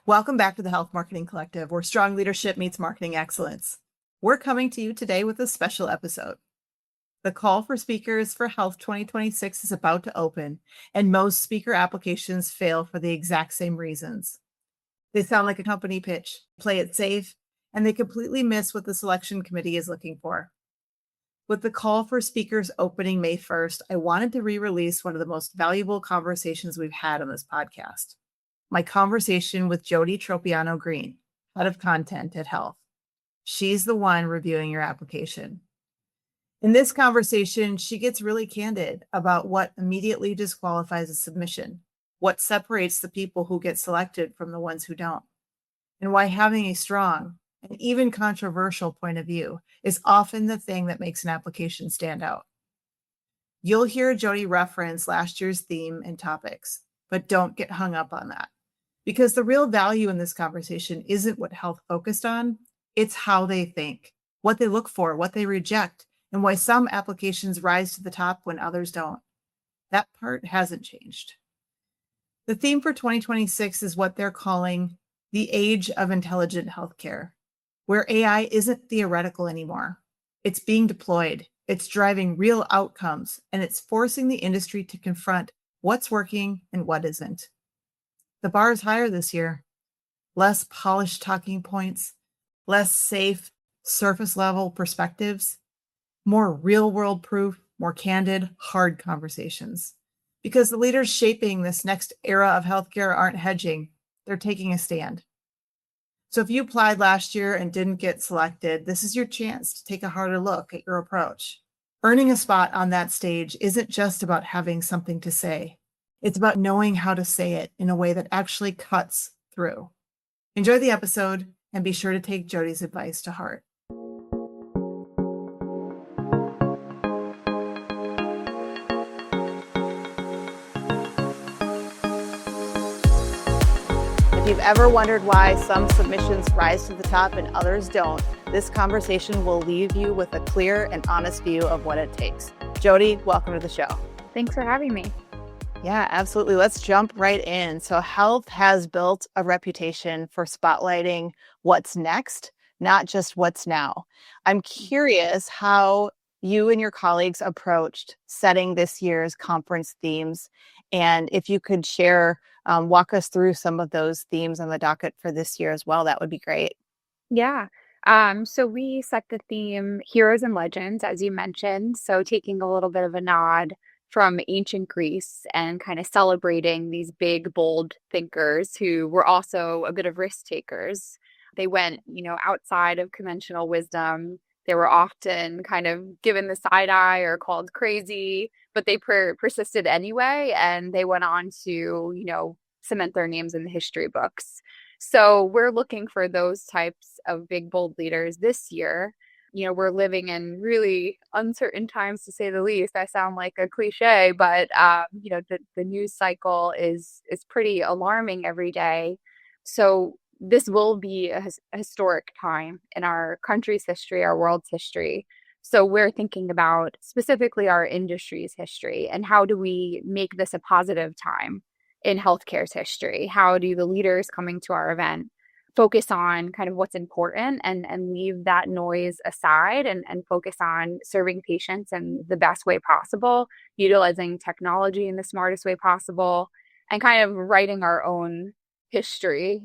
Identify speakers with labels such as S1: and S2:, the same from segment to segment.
S1: Welcome back to the Health Marketing Collective, where strong leadership meets marketing excellence. We're coming to you today with a special episode. The call for speakers for Health 2026 is about to open, and most speaker applications fail for the exact same reasons. They sound like a company pitch, play it safe, and they completely miss what the selection committee is looking for. With the call for speakers opening May 1st, I wanted to re-release one of the most valuable conversations we've had on this podcast. My conversation with Jody Tropeano Greene, head of content at Health. She's the one reviewing your application. In this conversation, she gets really candid about what immediately disqualifies a submission, what separates the people who get selected from the ones who don't, and why having a strong and even controversial point of view is often the thing that makes an application stand out. You'll hear Jody reference last year's theme and topics, but don't get hung up on that. Because the real value in this conversation isn't what Health focused on, it's how they think, what they look for, what they reject, and why some applications rise to the top when others don't. That part hasn't changed. The theme for 2026 is what they're calling the age of intelligent healthcare, where AI isn't theoretical anymore. It's being deployed, it's driving real outcomes, and it's forcing the industry to confront what's working and what isn't. The bar is higher this year. Less polished talking points, less safe, surface-level perspectives, more real-world proof, more candid, hard conversations. Because the leaders shaping this next era of healthcare aren't hedging, they're taking a stand. So if you applied last year and didn't get selected, this is your chance to take a harder look at your approach. Earning a spot on that stage isn't just about having something to say. It's about knowing how to say it in a way that actually cuts through. Enjoy the episode and be sure to take Jody's advice to heart. If you've ever wondered why some submissions rise to the top and others don't, this conversation will leave you with a clear and honest view of what it takes. Jody, welcome to the show.
S2: Thanks for having me.
S1: Yeah, absolutely. Let's jump right in. So Health has built a reputation for spotlighting what's next, not just what's now. I'm curious how you and your colleagues approached setting this year's conference themes. And if you could share, walk us through some of those themes on the docket for this year as well, that would be great.
S2: Yeah. So we set the theme Heroes and Legends, as you mentioned. So taking a little bit of a nod from ancient Greece and kind of celebrating these big, bold thinkers who were also a bit of risk takers. They went, outside of conventional wisdom. They were often kind of given the side eye or called crazy, but they persisted anyway. And they went on to, cement their names in the history books. So we're looking for those types of big, bold leaders this year. We're living in really uncertain times, to say the least. I sound like a cliche, but the news cycle is pretty alarming every day. So this will be a historic time in our country's history, our world's history. So we're thinking about specifically our industry's history and how do we make this a positive time in healthcare's history? How do the leaders coming to our event focus on kind of what's important and leave that noise aside and focus on serving patients in the best way possible, utilizing technology in the smartest way possible, and kind of writing our own history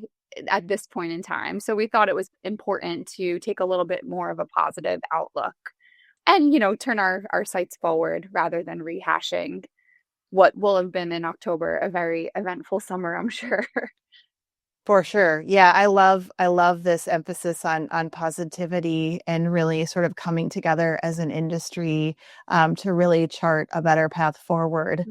S2: at this point in time. So we thought it was important to take a little bit more of a positive outlook and, turn our sights forward rather than rehashing what will have been in October a very eventful summer, I'm sure.
S1: For sure. Yeah, I love this emphasis on positivity and really sort of coming together as an industry to really chart a better path forward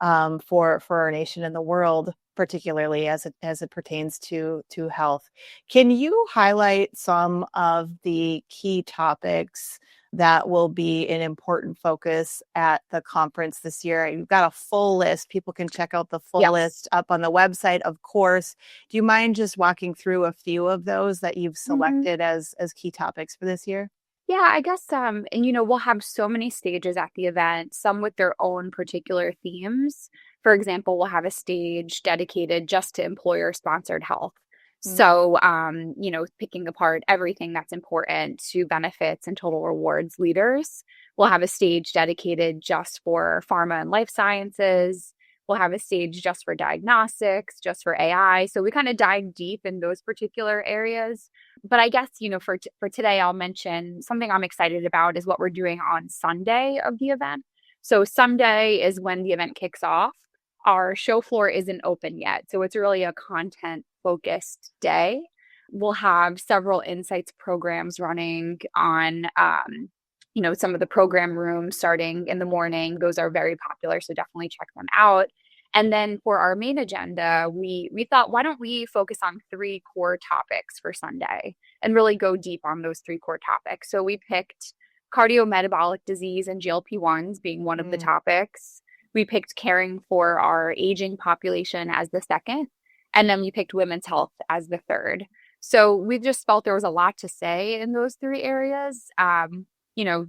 S1: for our nation and the world, particularly as it pertains to health. Can you highlight some of the key topics that will be an important focus at the conference this year? You've got a full list. People can check out the full list up on the website, of course. Do you mind just walking through a few of those that you've selected as key topics for this year?
S2: Yeah, I guess, and we'll have so many stages at the event, some with their own particular themes. For example, we'll have a stage dedicated just to employer-sponsored health.
S1: Mm.
S2: So, picking apart everything that's important to benefits and total rewards leaders. We'll have a stage dedicated just for pharma and life sciences. We'll have a stage just for diagnostics, just for AI. So we kind of dive deep in those particular areas. But I guess, for today, I'll mention something I'm excited about is what we're doing on Sunday of the event. So Sunday is when the event kicks off. Our show floor isn't open yet. So it's really a content focused day. We'll have several insights programs running on, some of the program rooms starting in the morning. Those are very popular. So definitely check them out. And then for our main agenda, we thought, why don't we focus on three core topics for Sunday and really go deep on those three core topics? So we picked cardiometabolic disease and GLP-1s being one of the
S1: Mm.
S2: topics. We picked caring for our aging population as the second, and then we picked women's health as the third. So we just felt there was a lot to say in those three areas.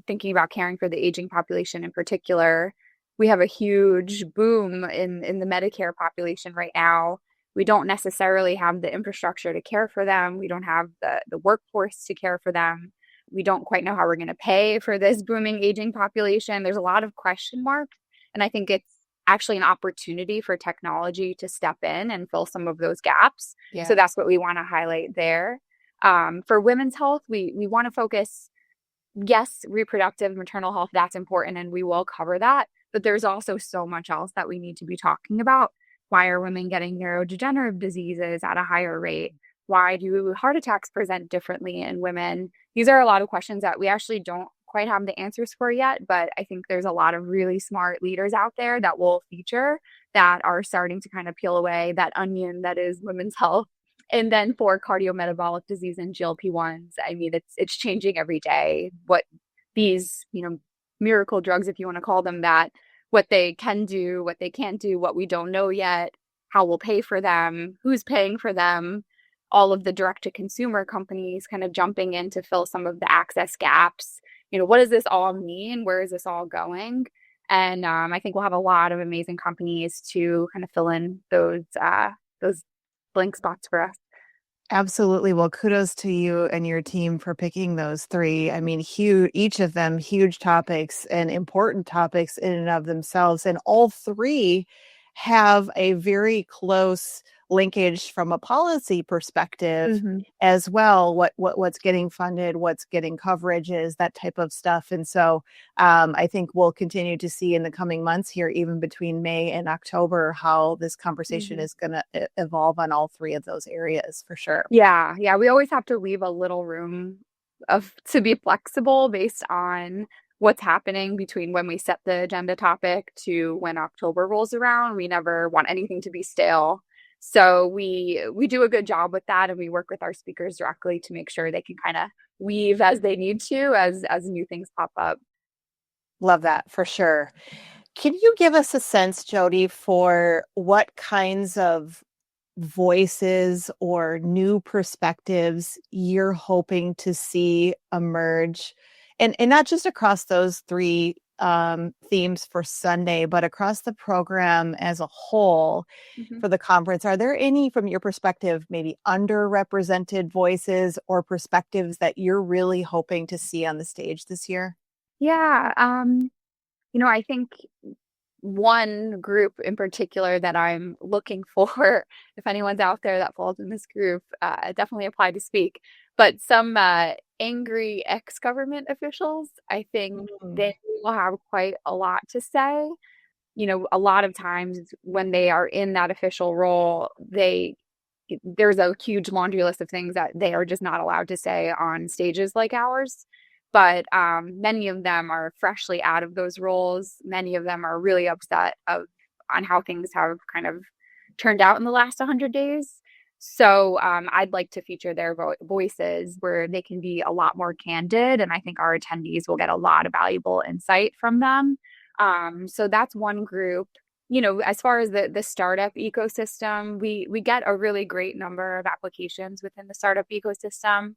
S2: Thinking about caring for the aging population in particular, we have a huge boom in the Medicare population right now. We don't necessarily have the infrastructure to care for them. We don't have the workforce to care for them. We don't quite know how we're going to pay for this booming aging population. There's a lot of question marks. And I think it's actually an opportunity for technology to step in and fill some of those gaps. So
S1: Yeah.
S2: that's what we want to highlight there. For women's health, we want to focus, yes, reproductive maternal health, that's important, and we will cover that. But there's also so much else that we need to be talking about. Why are women getting neurodegenerative diseases at a higher rate? Why do heart attacks present differently in women? These are a lot of questions that we actually don't quite have the answers for yet, but I think there's a lot of really smart leaders out there that will feature that are starting to kind of peel away that onion that is women's health. And then for cardiometabolic disease and GLP-1s, I mean, it's changing every day what these, miracle drugs, if you want to call them that, what they can do, what they can't do, what we don't know yet, how we'll pay for them, who's paying for them, all of the direct to consumer companies kind of jumping in to fill some of the access gaps. What does this all mean? Where is this all going? And I think we'll have a lot of amazing companies to kind of fill in those blank spots for us.
S1: Absolutely. Well, kudos to you and your team for picking those three. I mean, huge, each of them huge topics and important topics in and of themselves. And all three have a very close linkage from a policy perspective
S2: Mm-hmm.
S1: as well. What's getting funded, what's getting coverages, that type of stuff. And so I think we'll continue to see in the coming months here, even between May and October, how this conversation
S2: Mm-hmm.
S1: is going to evolve on all three of those areas for sure.
S2: Yeah, yeah, we always have to leave a little room to be flexible based on what's happening between when we set the agenda topic to when October rolls around. We never want anything to be stale. So we do a good job with that, and we work with our speakers directly to make sure they can kind of weave as they need to as new things pop up.
S1: Love that for sure. Can you give us a sense, Jody, for what kinds of voices or new perspectives you're hoping to see emerge? And not just across those three themes for Sunday, but across the program as a whole
S2: Mhm.
S1: for the conference. Are there any, from your perspective, maybe underrepresented voices or perspectives that you're really hoping to see on the stage this year?
S2: Yeah, I think one group in particular that I'm looking for, if anyone's out there that falls in this group, definitely apply to speak. But some angry ex-government officials, I think
S1: Mm.
S2: they will have quite a lot to say. A lot of times when they are in that official role, there's a huge laundry list of things that they are just not allowed to say on stages like ours. But many of them are freshly out of those roles. Many of them are really upset on how things have kind of turned out in the last 100 days. So I'd like to feature their voices where they can be a lot more candid. And I think our attendees will get a lot of valuable insight from them. So that's one group. As far as the startup ecosystem, we get a really great number of applications within the startup ecosystem.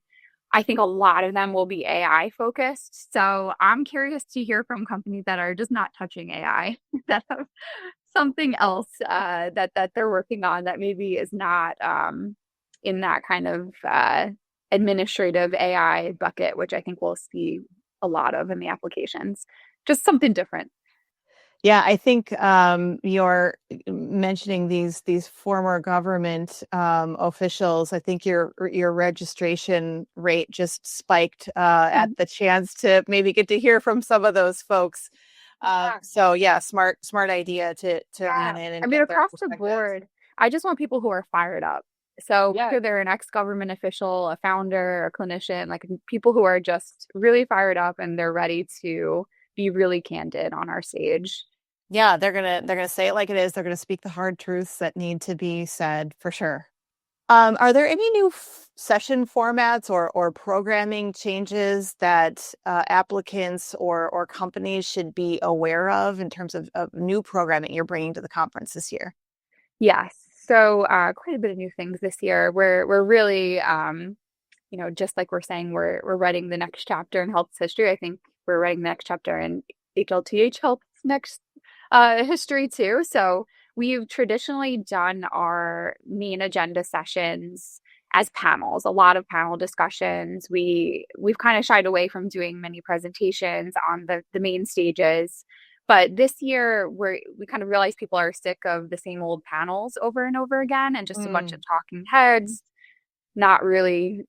S2: I think a lot of them will be AI focused. So I'm curious to hear from companies that are just not touching AI, that have something else that they're working on that maybe is not in that kind of administrative AI bucket, which I think we'll see a lot of in the applications. Just something different.
S1: Yeah, I think you're mentioning these former government officials. I think your registration rate just spiked at the chance to maybe get to hear from some of those folks.
S2: Yeah.
S1: So yeah, smart idea to
S2: Yeah.
S1: run in
S2: I
S1: and
S2: mean,
S1: get their
S2: across the
S1: perspectives.
S2: board, I just want people who are fired up. So
S1: Yeah.
S2: whether they're an ex-government official, a founder, a clinician, like people who are just really fired up and they're ready to be really candid on our stage.
S1: Yeah, they're gonna say it like it is. They're gonna speak the hard truths that need to be said for sure. Are there any new session formats or programming changes that applicants or companies should be aware of in terms of new programming you're bringing to the conference this year?
S2: Yes. So quite a bit of new things this year. We're really just like we're saying, we're writing the next chapter in health history. I think we're writing the next chapter in HLTH health next history too. So we've traditionally done our main agenda sessions as panels, a lot of panel discussions. We've kind of shied away from doing many presentations on the main stages. But this year we kind of realized people are sick of the same old panels over and over again and just a bunch of
S1: Mm.
S2: talking heads, not really,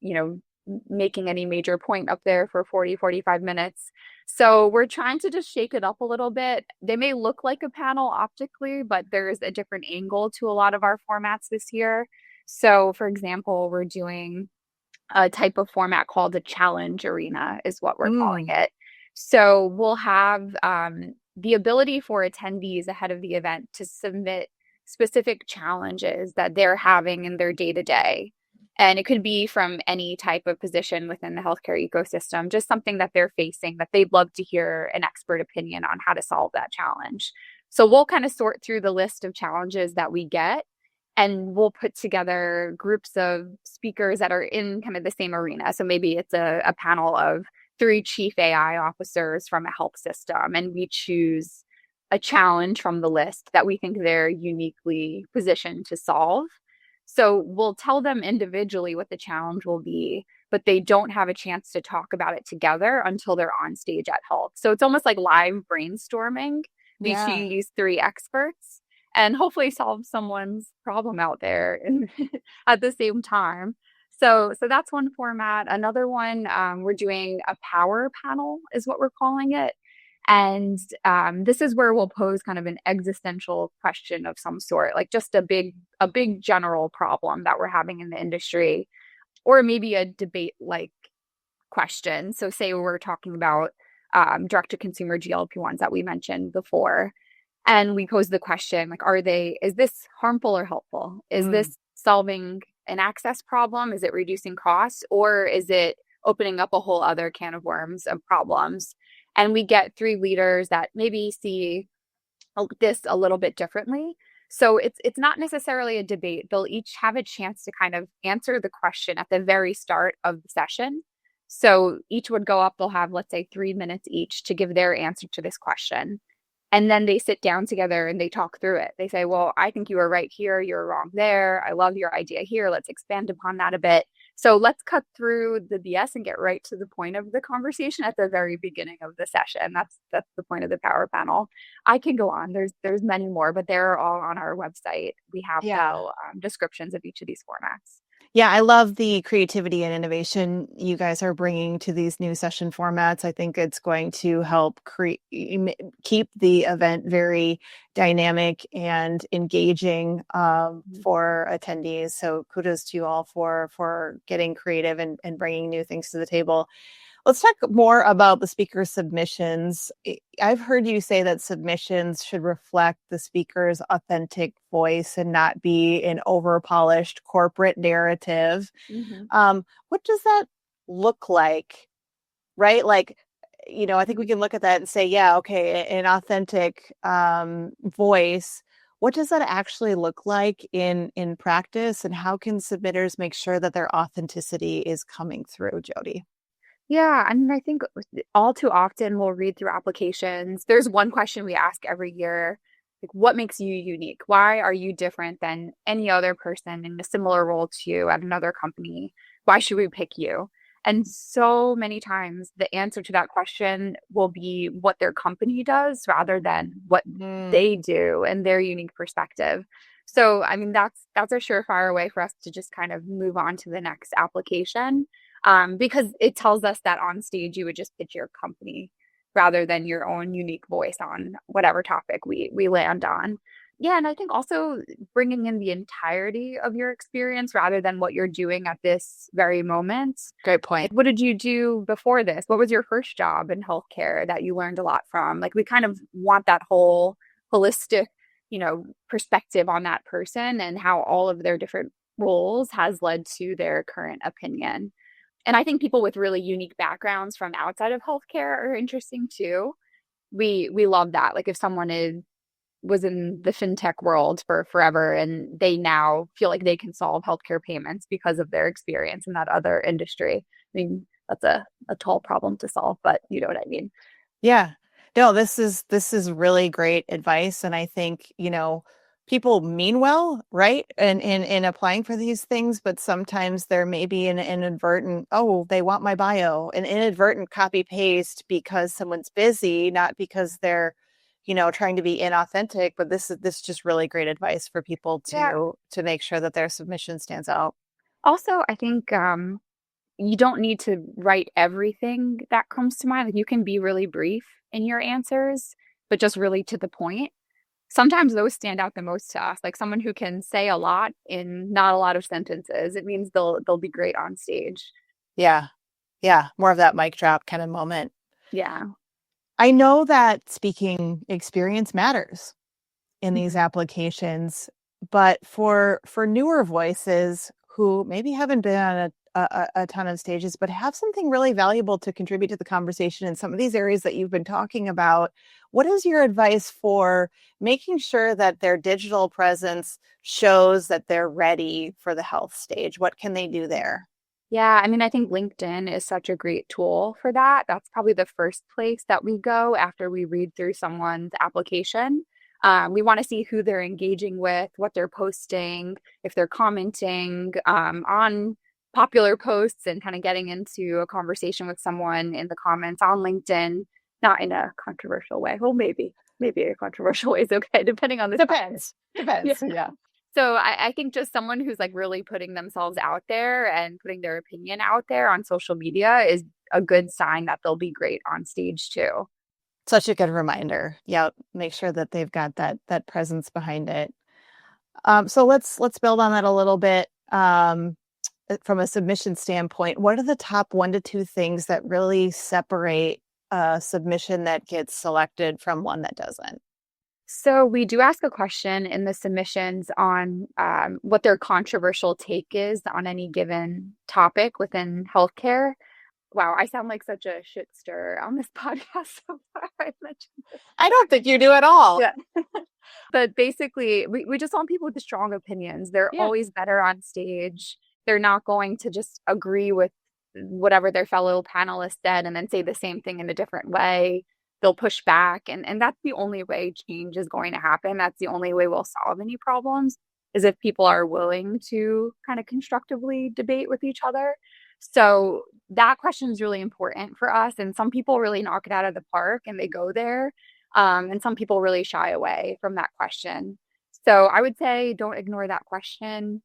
S2: making any major point up there for 40, 45 minutes. So we're trying to just shake it up a little bit. They may look like a panel optically, but there's a different angle to a lot of our formats this year. So, for example, we're doing a type of format called the challenge arena, is what we're calling
S1: Mm.
S2: it. So we'll have the ability for attendees ahead of the event to submit specific challenges that they're having in their day to day. And it could be from any type of position within the healthcare ecosystem, just something that they're facing that they'd love to hear an expert opinion on how to solve that challenge. So we'll kind of sort through the list of challenges that we get and we'll put together groups of speakers that are in kind of the same arena. So maybe it's a panel of 3 chief AI officers from a health system, and we choose a challenge from the list that we think they're uniquely positioned to solve. So we'll tell them individually what the challenge will be, but they don't have a chance to talk about it together until they're on stage at health. So it's almost like live brainstorming
S1: Yeah.
S2: between these 3 experts and hopefully solve someone's problem out there at the same time. So that's one format. Another one, we're doing a power panel, is what we're calling it. And this is where we'll pose kind of an existential question of some sort, like just a big general problem that we're having in the industry, or maybe a debate like question. So say we're talking about direct to consumer GLP-1s that we mentioned before. And we pose the question, like, is this harmful or helpful? Is
S1: Mm.
S2: this solving an access problem? Is it reducing costs? Or is it opening up a whole other can of worms of problems? And we get 3 leaders that maybe see this a little bit differently. So it's not necessarily a debate. They'll each have a chance to kind of answer the question at the very start of the session. So each would go up, they'll have, let's say, 3 minutes each to give their answer to this question. And then they sit down together and they talk through it. They say, well, I think you were right here. You're wrong there. I love your idea here. Let's expand upon that a bit. So let's cut through the BS and get right to the point of the conversation at the very beginning of the session. That's the point of the power panel. I can go on. There's many more, but they're all on our website. We have
S1: Yeah.
S2: the descriptions of each of these formats.
S1: Yeah, I love the creativity and innovation you guys are bringing to these new session formats. I think it's going to help keep the event very dynamic and engaging for attendees. So kudos to you all for getting creative and bringing new things to the table. Let's talk more about the speaker submissions. I've heard you say that submissions should reflect the speaker's authentic voice and not be an over-polished corporate narrative.
S2: Mm-hmm.
S1: What does that look like? Right? Like, I think we can look at that and say, yeah, okay, an authentic voice. What does that actually look like in practice, and how can submitters make sure that their authenticity is coming through, Jody?
S2: Yeah, I mean, I think all too often we'll read through applications. There's one question we ask every year. Like, what makes you unique? Why are you different than any other person in a similar role to you at another company? Why should we pick you? And so many times the answer to that question will be what their company does rather than what
S1: Mm,
S2: they do and their unique perspective. So, I mean, that's a surefire way for us to just kind of move on to the next application, because it tells us that on stage you would just pitch your company rather than your own unique voice on whatever topic we land on. Yeah, and I think also bringing in the entirety of your experience rather than what you're doing at this very moment.
S1: great point.
S2: Like, what did you do before this? What was your first job in healthcare that you learned a lot from? Like, we kind of want that whole holistic, perspective on that person and how all of their different roles has led to their current opinion. And I think people with really unique backgrounds from outside of healthcare are interesting too. We love that. Like if someone was in the fintech world for forever and they now feel like they can solve healthcare payments because of their experience in that other industry. I mean, that's a tall problem to solve, but you know what I mean.
S1: Yeah. No, this is really great advice. And I think, people mean well, right? And in applying for these things, but sometimes there may be an inadvertent, oh, they want my bio, an inadvertent copy paste because someone's busy, not because they're, trying to be inauthentic. But this is just really great advice for people
S2: Yeah.
S1: to make sure that their submission stands out.
S2: Also, I think you don't need to write everything that comes to mind. Like you can be really brief in your answers, but just really to the point. Sometimes those stand out the most to us. Like someone who can say a lot in not a lot of sentences. It means they'll be great on stage.
S1: Yeah. Yeah. More of that mic drop kind of moment.
S2: Yeah.
S1: I know that speaking experience matters in these
S2: Mhm.
S1: applications, but for newer voices who maybe haven't been on a ton of stages, but have something really valuable to contribute to the conversation in some of these areas that you've been talking about, what is your advice for making sure that their digital presence shows that they're ready for the health stage? What can they do there?
S2: Yeah, I mean, I think LinkedIn is such a great tool for that. That's probably the first place that we go after we read through someone's application. We want to see who they're engaging with, what they're posting, if they're commenting on popular posts and kind of getting into a conversation with someone in the comments on LinkedIn, not in a controversial way. Well, maybe a controversial way is okay, depending on the topic.
S1: Depends. Depends. Yeah.
S2: So I think just someone who's like really putting themselves out there and putting their opinion out there on social media is a good sign that they'll be great on stage too.
S1: Such a good reminder. Yeah, make sure that they've got that presence behind it. So let's build on that a little bit. From a submission standpoint, what are the top 1 to 2 things that really separate a submission that gets selected from one that doesn't?
S2: So we do ask a question in the submissions on what their controversial take is on any given topic within healthcare. Wow, I sound like such a shit stirrer on this podcast so far. I mentioned this.
S1: I don't think you do at all.
S2: Yeah. But basically, we just want people with strong opinions. They're
S1: Yeah.
S2: always better on stage. They're not going to just agree with whatever their fellow panelists said and then say the same thing in a different way. They'll push back. And that's the only way change is going to happen. That's the only way we'll solve any problems is if people are willing to kind of constructively debate with each other. So that question is really important for us. And some people really knock it out of the park and they go there, and some people really shy away from that question. So I would say don't ignore that question.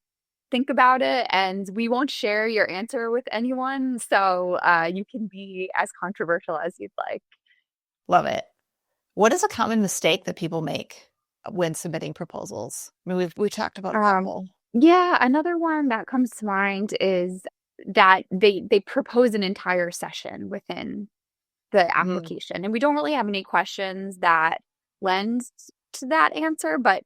S2: Think about it, and we won't share your answer with anyone. So you can be as controversial as you'd like.
S1: Love it. What is a common mistake that people make when submitting proposals? I mean, we talked about a
S2: Um,
S1: couple.
S2: yeah, another one that comes to mind is that they propose an entire session within the
S1: Mm,
S2: application. And we don't really have any questions that lends to that answer, but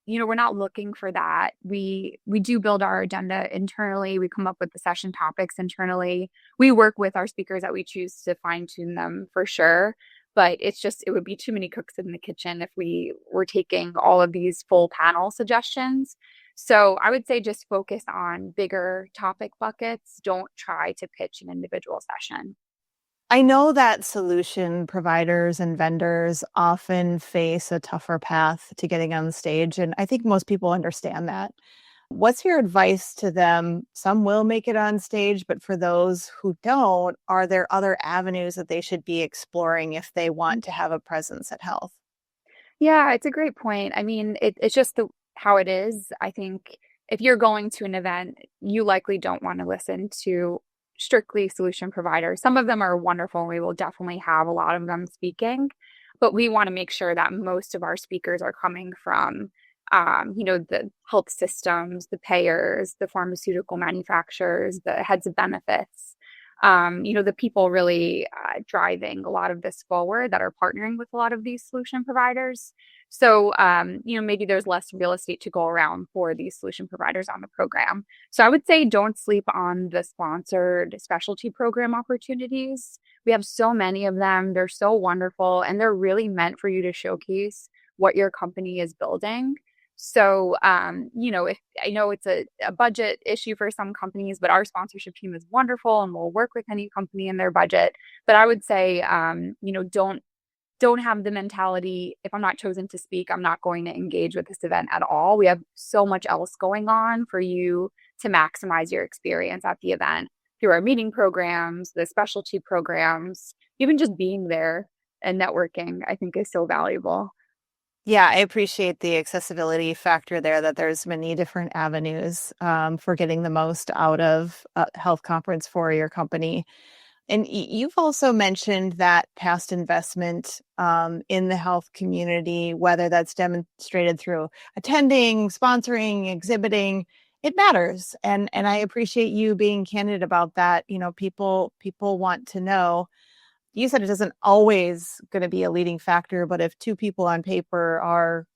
S2: we're not looking for that. We do build our agenda internally. We come up with the session topics internally. We work with our speakers that we choose to fine tune them for sure. But it would be too many cooks in the kitchen if we were taking all of these full panel suggestions. So I would say just focus on bigger topic buckets. Don't try to pitch an individual session.
S1: I know that solution providers and vendors often face a tougher path to getting on the stage, and I think most people understand that. What's your advice to them? Some will make it on stage, but for those who don't, are there other avenues that they should be exploring if they want to have a presence at Health?
S2: Yeah, it's a great point. I mean, it's just how it is. I think if you're going to an event, you likely don't want to listen to strictly solution providers. Some of them are wonderful. We will definitely have a lot of them speaking, but we want to make sure that most of our speakers are coming from, the health systems, the payers, the pharmaceutical manufacturers, the heads of benefits. The people really driving a lot of this forward that are partnering with a lot of these solution providers. So, maybe there's less real estate to go around for these solution providers on the program. So I would say don't sleep on the sponsored specialty program opportunities. We have so many of them. They're so wonderful, and they're really meant for you to showcase what your company is building. So, if I know it's a budget issue for some companies, but our sponsorship team is wonderful and we'll work with any company in their budget. But I would say, don't have the mentality, if I'm not chosen to speak, I'm not going to engage with this event at all. We have so much else going on for you to maximize your experience at the event through our meeting programs, the specialty programs, even just being there and networking, I think is so valuable.
S1: Yeah, I appreciate the accessibility factor there, that there's many different avenues for getting the most out of a Health conference for your company. And you've also mentioned that past investment in the health community, whether that's demonstrated through attending, sponsoring, exhibiting, it matters. And I appreciate you being candid about that. People want to know. You said it isn't always going to be a leading factor, but if two people on paper are,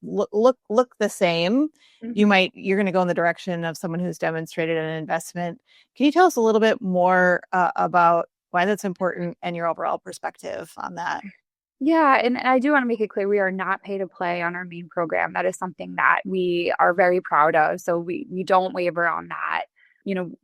S1: look the same,
S2: Mhm.
S1: you're going to go in the direction of someone who's demonstrated an investment. Can you tell us a little bit more about why that's important and your overall perspective on that?
S2: Yeah, and I do want to make it clear we are not pay to play on our main program. That is something that we are very proud of. So we don't waver on that.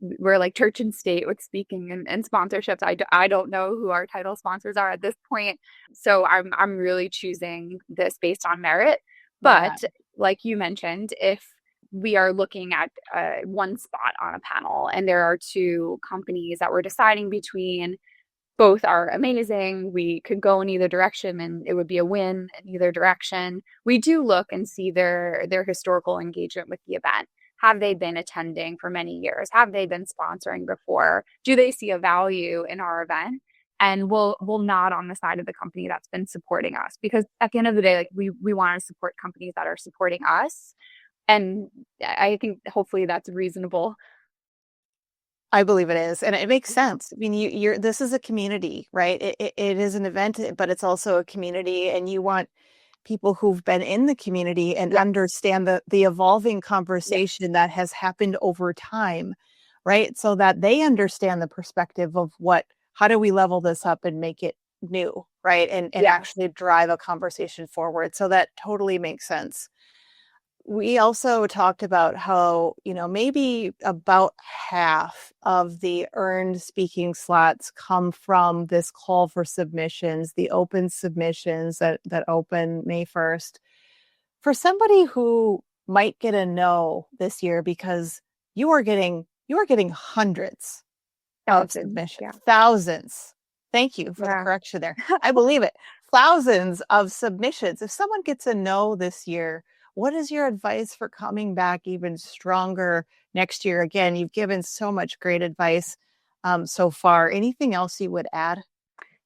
S2: We're like church and state with speaking and sponsorships. I don't know who our title sponsors are at this point. So I'm really choosing this based on merit.
S1: Yeah.
S2: But like you mentioned, if we are looking at one spot on a panel and there are two companies that we're deciding between, both are amazing. We could go in either direction and it would be a win in either direction. We do look and see their historical engagement with the event. Have they been attending for many years? Have they been sponsoring before? Do they see a value in our event? And we'll nod on the side of the company that's been supporting us, because at the end of the day, like we want to support companies that are supporting us. And I think hopefully that's reasonable.
S1: I believe it is, and it makes sense. I mean, you're this is a community, right? It is an event, but it's also a community, and you want people who've been in the community and
S2: Yes.
S1: understand the evolving
S2: Yes.
S1: conversation that has happened over time, right? So that they understand the perspective of how do we level this up and make it new, right? And
S2: Yes.
S1: actually drive a conversation forward. So that totally makes sense. We also talked about how, maybe about half of the earned speaking slots come from this call for submissions, the open submissions that open May 1st. For somebody who might get a no this year because you are getting hundreds of
S2: Thousands.
S1: submissions,
S2: Yeah.
S1: thousands. Thank you for the
S2: Yeah.
S1: correction there. I believe it. Thousands of submissions. If someone gets a no this year, what is your advice for coming back even stronger next year? Again, you've given so much great advice so far. Anything else you would add?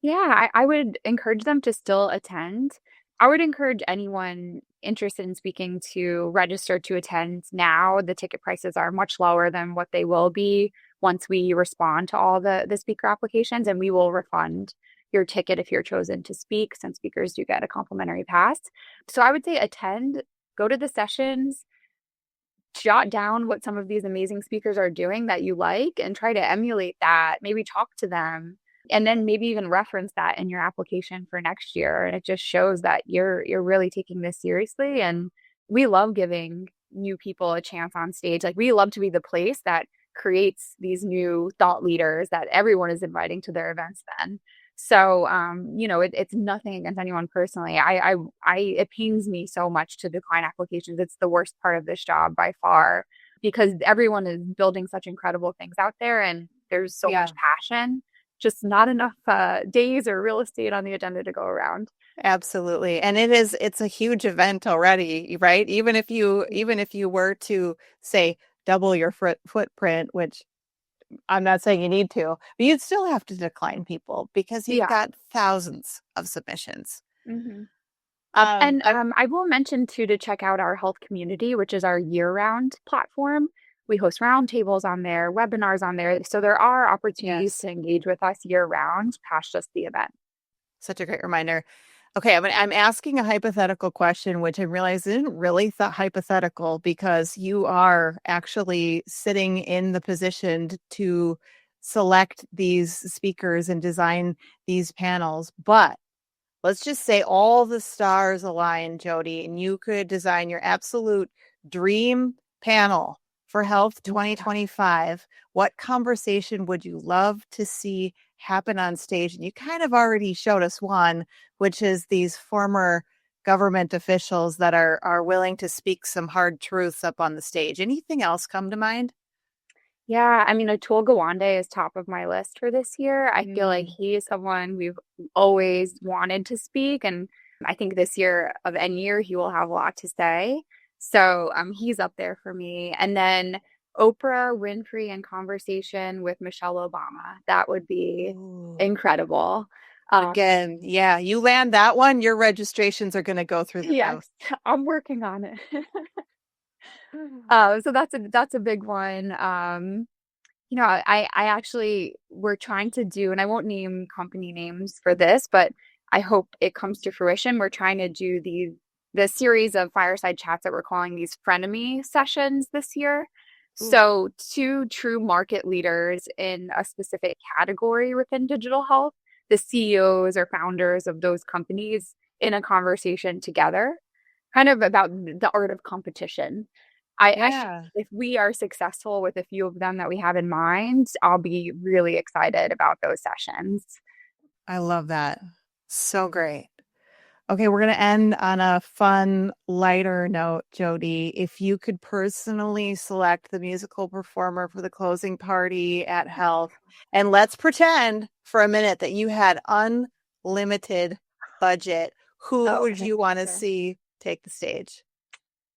S2: Yeah, I would encourage them to still attend. I would encourage anyone interested in speaking to register to attend now. The ticket prices are much lower than what they will be once we respond to all the speaker applications, and we will refund your ticket if you're chosen to speak, since speakers do get a complimentary pass. So I would say attend, go to the sessions, jot down what some of these amazing speakers are doing that you like and try to emulate that, maybe talk to them, and then maybe even reference that in your application for next year. And it just shows that you're really taking this seriously. And we love giving new people a chance on stage. Like, we love to be the place that creates these new thought leaders that everyone is inviting to their events then. So, it's nothing against anyone personally. It pains me so much to decline applications. It's the worst part of this job by far because everyone is building such incredible things out there and there's so much passion, just not enough days or real estate on the agenda to go around.
S1: Absolutely. And it's a huge event already, right? Even if you were to say double your footprint, which I'm not saying you need to, but you'd still have to decline people because you've got thousands of submissions.
S2: Mm-hmm. I will mention too to check out our health community, which is our year-round platform. We host roundtables on there, webinars on there. So there are opportunities to engage with us year-round past just the event.
S1: Such a great reminder. Okay, I'm asking a hypothetical question, which I realized isn't really hypothetical because you are actually sitting in the position to select these speakers and design these panels. But let's just say all the stars align, Jody, and you could design your absolute dream panel for Health 2025. What conversation would you love to see happen on stage? And you kind of already showed us one, which is these former government officials that are willing to speak some hard truths up on the stage. Anything else come to mind?
S2: Yeah, I mean, Atul Gawande is top of my list for this year. I feel like he is someone we've always wanted to speak, and I think this year of any year he will have a lot to say. So he's up there for me. And then Oprah Winfrey in conversation with Michelle Obama. That would be incredible.
S1: Again, yeah, you land that one, your registrations are going to go through the roof.
S2: I'm working on it. So that's a big one. I actually we're trying to do, and I won't name company names for this, but I hope it comes to fruition. We're trying to do the series of fireside chats that we're calling these frenemy sessions this year. So 2 true market leaders in a specific category within digital health, the CEOs or founders of those companies in a conversation together, kind of about the art of competition. If we are successful with a few of them that we have in mind, I'll be really excited about those sessions.
S1: I love that. So great. Okay, we're going to end on a fun, lighter note, Jody. If you could personally select the musical performer for the closing party at Health, and let's pretend for a minute that you had unlimited budget, who would you want to see take the stage?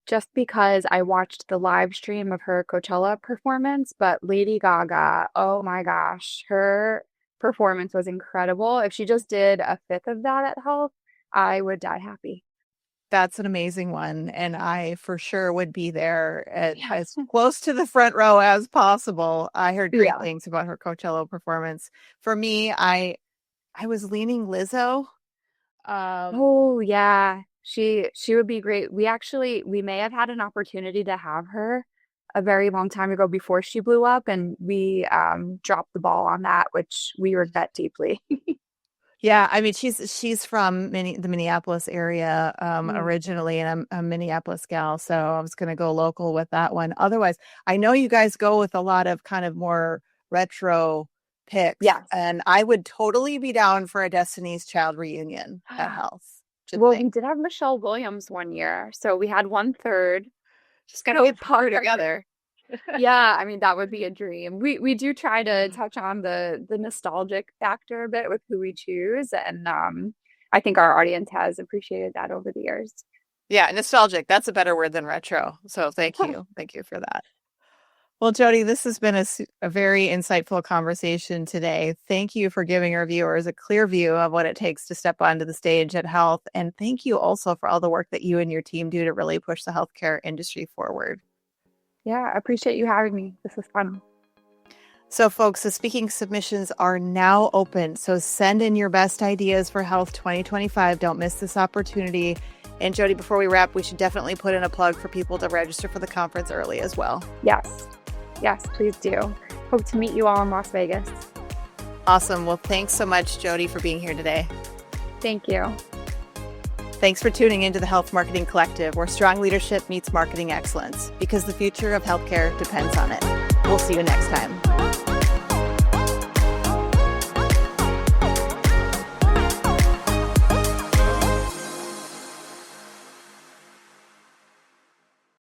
S2: Just because I watched the live stream of her Coachella performance, but Lady Gaga, oh my gosh, her performance was incredible. If she just did a fifth of that at Health, I would die happy.
S1: That's an amazing one. And I for sure would be there as close to the front row as possible. I heard great things about her Coachella performance. For me, I was leaning Lizzo.
S2: She would be great. We may have had an opportunity to have her a very long time ago before she blew up, and we dropped the ball on that, which we regret deeply.
S1: Yeah, I mean, she's from the Minneapolis area originally, and I'm a Minneapolis gal, so I was going to go local with that one. Otherwise, I know you guys go with a lot of kind of more retro picks, and I would totally be down for a Destiny's Child reunion at Health.
S2: We did have Michelle Williams one year, so we had 1/3.
S1: Just gonna be part together.
S2: Yeah, I mean, that would be a dream. We do try to touch on the nostalgic factor a bit with who we choose, and I think our audience has appreciated that over the years.
S1: Yeah, nostalgic. That's a better word than retro. So thank you. Thank you for that. Well, Jody, this has been a very insightful conversation today. Thank you for giving our viewers a clear view of what it takes to step onto the stage at Health. And thank you also for all the work that you and your team do to really push the healthcare industry forward.
S2: Yeah, I appreciate you having me. This was fun.
S1: So, folks, the speaking submissions are now open. So send in your best ideas for Health 2025. Don't miss this opportunity. And Jody, before we wrap, we should definitely put in a plug for people to register for the conference early as well.
S2: Yes, please do. Hope to meet you all in Las Vegas.
S1: Awesome. Well, thanks so much, Jody, for being here today.
S2: Thank you.
S1: Thanks for tuning into the Health Marketing Collective, where strong leadership meets marketing excellence, because the future of healthcare depends on it. We'll see you next time.